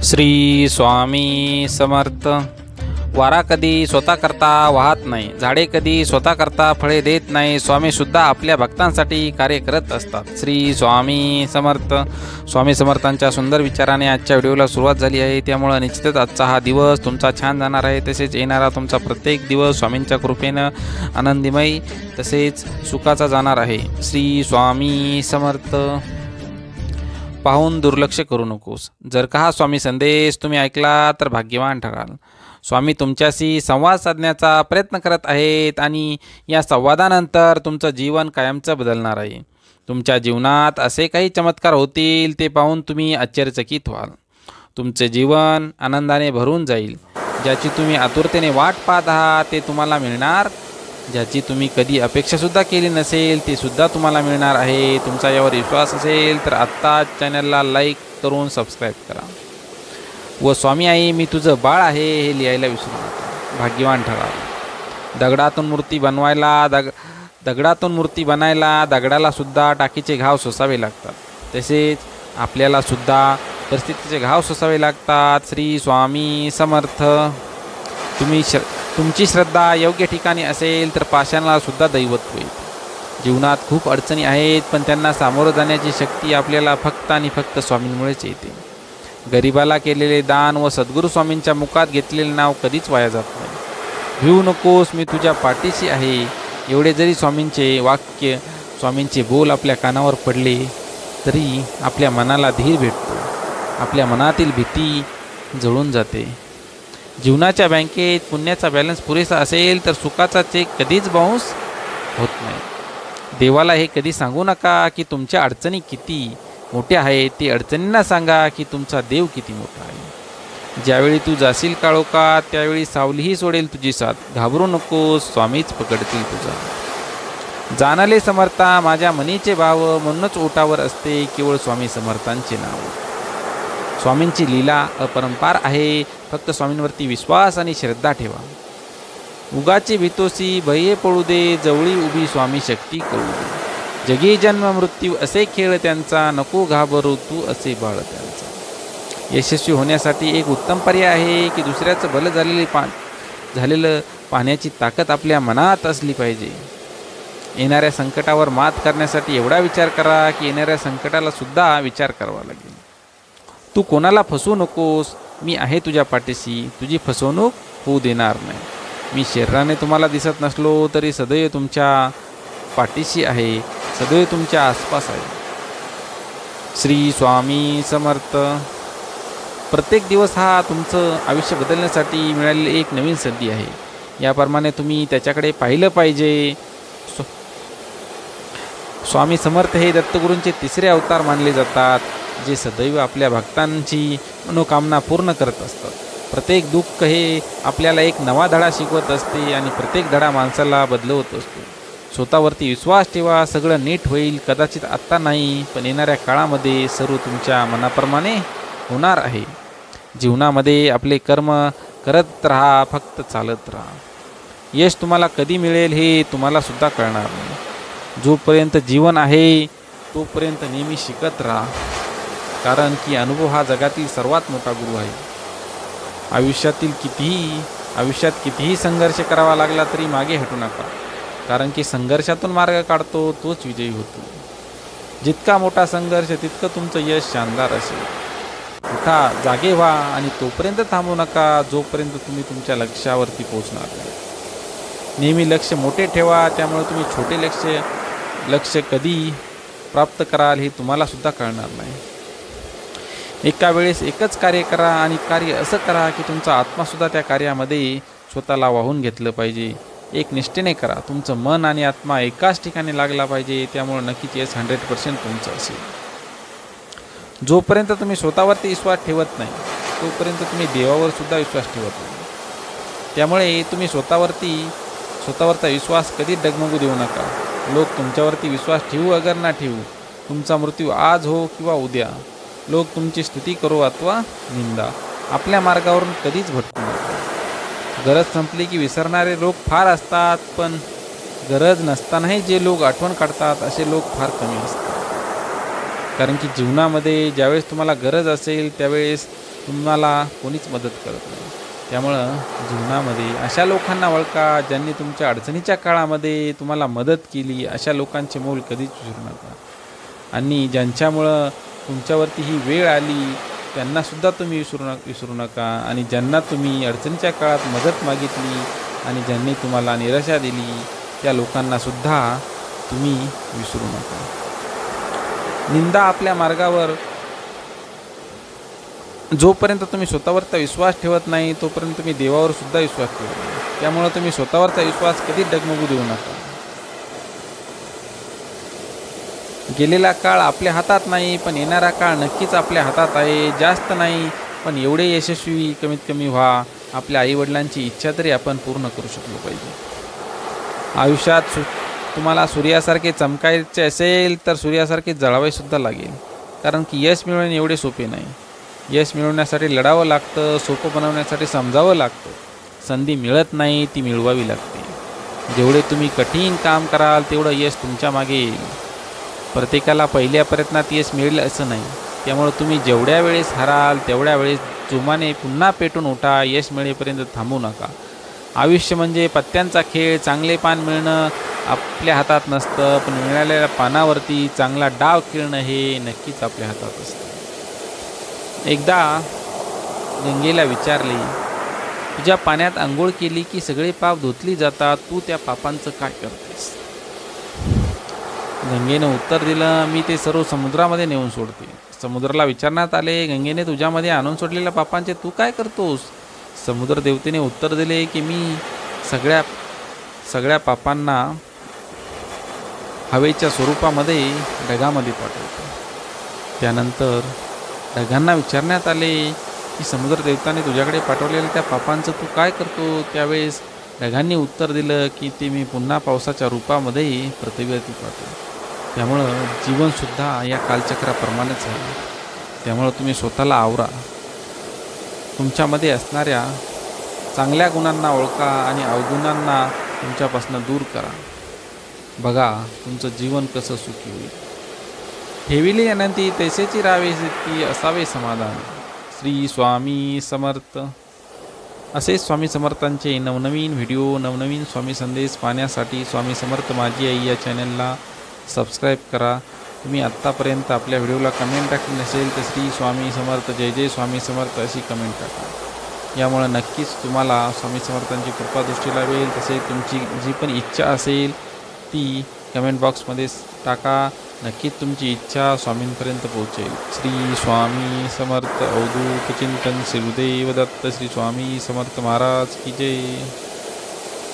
श्री स्वामी समर्थ. वारा कधी स्वतः करता वाहत नाही, झाडे कधी स्वतः करता फळे देत नाही, स्वामी सुद्धा आपल्या भक्तांसाठी कार्य करत असतात. श्री स्वामी समर्थ. स्वामी समर्थांच्या सुंदर विचाराने आजच्या व्हिडिओला सुरुवात झाली आहे. त्यामुळे निश्चितच आजचा हा दिवस तुमचा छान जाणार आहे. तसेच येणारा तुमचा प्रत्येक दिवस स्वामींच्या कृपेनं आनंदमय तसेच सुखाचा जाणार आहे. श्री स्वामी समर्थ. पाहून दुर्लक्ष करू नकोस. जर का हा स्वामी संदेश तुम्ही ऐकला तर भाग्यवान ठराल. स्वामी तुमच्याशी संवाद साधण्याचा प्रयत्न करत आहेत आणि या संवादानंतर तुमचं जीवन कायमचं बदलणार आहे. तुमच्या जीवनात असे काही चमत्कार होतील ते पाहून तुम्ही आश्चर्यचकित व्हाल. तुमचे जीवन आनंदाने भरून जाईल. ज्याची तुम्ही आतुरतेने वाट पाहत आहात ते तुम्हाला मिळणार. ज्याची तुम्ही कधी अपेक्षासुद्धा केली नसेल ते सुद्धा तुम्हाला मिळणार आहे. तुमचा यावर विश्वास असेल तर आत्ता चॅनलला लाईक करून सबस्क्राईब करा व स्वामी आई मी तुझं बाळ आहे हे लिहायला विसरू नका. भाग्यवान ठराव. दगडातून मूर्ती बनायला दगडाला सुद्धा टाकीचे घाव सोसावे लागतात. तसेच आपल्याला सुद्धा परिस्थितीचे घाव सोसावे लागतात. श्री स्वामी समर्थ. तुमची श्रद्धा योग्य ठिकाणी असेल तर पाषाणाला सुद्धा दैवत होईल. जीवनात खूप अडचणी आहेत पण त्यांना सामोरं जाण्याची शक्ती आपल्याला फक्त आणि फक्त स्वामींमुळेच येते. गरिबाला केलेले दान व सद्गुरू स्वामींच्या मुखात घेतलेले नाव कधीच वाया जात नाही. भिवू नकोस, मी तुझ्या पाठीशी आहे. एवढे जरी स्वामींचे वाक्य, स्वामींचे बोल आपल्या कानावर पडले तरी आपल्या मनाला धीर भेटतो. आपल्या मनातील भीती जळून जाते. जीवनाच्या बँकेत पुण्याचा बॅलन्स पुरेसा असेल तर सुखाचा चेक कधीच बाउन्स होत नाही. देवाला हे कधी सांगू नका की तुमच्या अडचणी किती मोठ्या आहेत. ती अडचणींना सांगा की तुमचा देव किती मोठा आहे. ज्यावेळी तू जाशील काळोखात त्यावेळी सावलीही सोडेल तुझी साथ. घाबरू नकोस, स्वामीच पकडतील तुझा. जाणले समर्था माझ्या मनीचे भाव, म्हणूनच ओटावर असते केवळ स्वामी समर्थांचे नाव. स्वामींची लीला अपरंपार आहे. फक्त स्वामींवरती विश्वास आणि श्रद्धा ठेवा. उगाची भीतोसी भये पळू दे, जवळी उभी स्वामी शक्ती कळू दे. जगी जन्म मृत्यू असे खेळ त्यांचा, नको घाबरू तू असे बाळ त्यांचा. यशस्वी होण्यासाठी एक उत्तम पर्याय आहे की दुसऱ्याचं भलं झालेलं पाहण्याची ताकद आपल्या मनात असली पाहिजे. येणाऱ्या संकटावर मात करण्यासाठी एवढा विचार करा की येणाऱ्या संकटाला सुद्धा विचार करावा लागेल. तू कोणाला फसवू नकोस. मी आहे तुझ्या पाठीशी. तुझी फसवणूक होऊ देणार नाही. मी शरीराने तुम्हाला दिसत नसलो तरी सदैव तुमच्या पाठीशी आहे, सदैव तुमच्या आसपास आहे. श्री स्वामी समर्थ. प्रत्येक दिवस हा तुमचं आयुष्य बदलण्यासाठी मिळालेली एक नवीन संधी आहे. याप्रमाणे तुम्ही त्याच्याकडे पाहिलं पाहिजे. स्वामी समर्थ हे दत्तगुरूंचे तिसरे अवतार मानले जातात, जे सदैव आपल्या भक्तांची मनोकामना पूर्ण करत असतात. प्रत्येक दुःख हे आपल्याला एक नवा धडा शिकवत असते आणि प्रत्येक धडा माणसाला बदलवत असतो. स्वतःवरती विश्वास ठेवा. सगळं नीट होईल. कदाचित आत्ता नाही पण येणाऱ्या काळामध्ये सर्व तुमच्या मनाप्रमाणे होणार आहे. जीवनामध्ये आपले कर्म करत राहा, फक्त चालत राहा. यश तुम्हाला कधी मिळेल हे तुम्हाला सुद्धा कळणार नाही. जोपर्यंत जीवन आहे तोपर्यंत नेहमी शिकत राहा, कारण की अनुभव हा जगातील सर्वात मोठा गुरु आहे. आयुष्यात कितीही संघर्ष करावा लागला तरी मागे हटू नका, कारण की संघर्षातून मार्ग काढतो तोच विजयी होतो. जितका मोठा संघर्ष तितकं तुमचं यश शानदार असेल. उठा, जागे व्हा आणि तोपर्यंत थांबू नका जोपर्यंत तुम्ही तुमच्या लक्ष्यावरती पोहोचणार नाही. नेहमी लक्ष मोठे ठेवा, त्यामुळे तुम्ही छोटे लक्ष कधी प्राप्त कराल हे तुम्हाला सुद्धा कळणार नाही. एका वेळेस एकच कार्य करा आणि कार्य असं करा की तुमचा आत्मासुद्धा त्या कार्यामध्ये स्वतःला वाहून घेतलं पाहिजे. एक निष्ठेने करा. तुमचं मन आणि आत्मा एकाच ठिकाणी लागला पाहिजे. त्यामुळे नक्कीच यश 100% तुमचं असेल. जोपर्यंत तुम्ही स्वतःवरती विश्वास ठेवत नाही तोपर्यंत तुम्ही देवावर सुद्धा विश्वास ठेवत नाही. त्यामुळे तुम्ही स्वतःवरचा विश्वास कधीच डगमगू देऊ नका. लोक तुमच्यावरती विश्वास ठेवू अगर ना ठेवू, तुमचा मृत्यू आज हो किंवा उद्या, लोक तुमची स्तुती करो अथवा निंदा, आपल्या मार्गावरून कधीच भटकू नका. गरज संपली की विसरणारे लोक फार असतात, पण गरज नसतानाही जे लोक आठवण काढतात असे लोक फार कमी असतात. कारण की जीवनामध्ये ज्यावेळेस तुम्हाला गरज असेल त्यावेळेस तुम्हाला कोणीच मदत करत नाही. त्यामुळं जीवनामध्ये अशा लोकांना ओळखा ज्यांनी तुमच्या अडचणीच्या काळामध्ये तुम्हाला मदत केली. अशा लोकांचे मोल कधीच विसरू नका. आणि ज्यांच्यामुळं तुमच्यावरती ही वेळ आली त्यांनासुद्धा तुम्ही विसरू नका. आणि ज्यांना तुम्ही अडचणीच्या काळात मदत मागितली आणि ज्यांनी तुम्हाला निराशा दिली त्या लोकांनासुद्धा तुम्ही विसरू नका. निंदा आपल्या मार्गावर जोपर्यंत तुम्ही स्वतःवरचा विश्वास ठेवत नाही तोपर्यंत तुम्ही देवावर सुद्धा विश्वास ठेवत नाही. त्यामुळे तुम्ही स्वतःवरचा विश्वास कधीच डगमगू देऊ नका. गेलेला काळ आपल्या हातात नाही पण येणारा काळ नक्कीच आपल्या हातात आहे. जास्त नाही पण एवढे यशस्वी कमीत कमी व्हा. आपल्या आईवडिलांची इच्छा तरी आपण पूर्ण करू शकलो पाहिजे. आयुष्यात तुम्हाला सूर्यासारखे चमकायचे असेल तर सूर्यासारखे जळावेसुद्धा लागेल. कारण की यश मिळवणे एवढे सोपे नाही. यश मिळवण्यासाठी लढावं लागतं. सोपं बनवण्यासाठी समजावं लागतं. संधी मिळत नाही ती मिळवावी लागते. जेवढे तुम्ही कठीण काम कराल तेवढं यश तुमच्या मागे येईल. प्रत्येकाला पहिल्या प्रयत्नात यश मिळेल असं नाही. त्यामुळे तुम्ही जेवढ्या वेळेस हराल तेवढ्या वेळेस जोमाने पुन्हा पेटून उठा. यश मिळेपर्यंत थांबू नका. आयुष्य म्हणजे पत्त्यांचा खेळ. चांगले पान मिळणं आपल्या हातात नसतं पण मिळालेल्या पानावरती चांगला डाव खेळणं हे नक्कीच आपल्या हातात असतं. एकदा गंगेला विचारले, तुझ्या पाण्यात आंघोळ केली की सगळे पाप धुतली जातात, तू त्या पापांचं काय करतेस? गंगेनं उत्तर दिलं, मी ते सर्व समुद्रामध्ये नेऊन सोडते. समुद्राला विचारण्यात आले, गंगेने तुझ्यामध्ये आणून सोडलेल्या पापांचे तू काय करतोस? समुद्र देवतेने उत्तर दिले की मी सगळ्या पापांना हवेच्या स्वरूपामध्ये ढगामध्ये पाठवतो. त्यानंतर ढगांना विचारण्यात आले की समुद्र देवताने तुझ्याकडे पाठवलेल्या त्या पापांचं तू काय करतो? त्यावेळेस ढगांनी उत्तर दिलं की ते मी पुन्हा पावसाच्या रूपामध्ये पृथ्वीवरती पाठवतो. त्यामुळं जीवनसुद्धा या कालचक्राप्रमाणेच आहे. त्यामुळं तुम्ही स्वतःला आवरा. तुमच्यामध्ये असणाऱ्या चांगल्या गुणांना ओळखा आणि अवगुणांना तुमच्यापासून दूर करा. बघा तुमचं जीवन कसं सुखी होईल. ठेविली अनंती तैसेची राहावे ती असावे समाधान. श्री स्वामी समर्थ. असेच स्वामी समर्थांचे नवनवीन व्हिडिओ नवनवीन स्वामी संदेश पाहण्यासाठी स्वामी समर्थ माझी आई या चॅनलला सबस्क्राईब करा. तुम्ही आत्तापर्यंत आपल्या व्हिडिओला कमेंट टाकली नसेल तर श्री स्वामी समर्थ जय जय स्वामी समर्थ अशी कमेंट टाका. यामुळे नक्कीच तुम्हाला स्वामी समर्थांची कृपा दृष्टी लावेल. तसेच तुमची जी पण इच्छा असेल ती कमेंट बॉक्समध्ये टाका. नक्कीच तुमची इच्छा स्वामींपर्यंत पोहोचेल. श्री स्वामी समर्थ. अवधूत चिंतन श्री गुरुदेव दत्त. श्री स्वामी समर्थ महाराज की जय.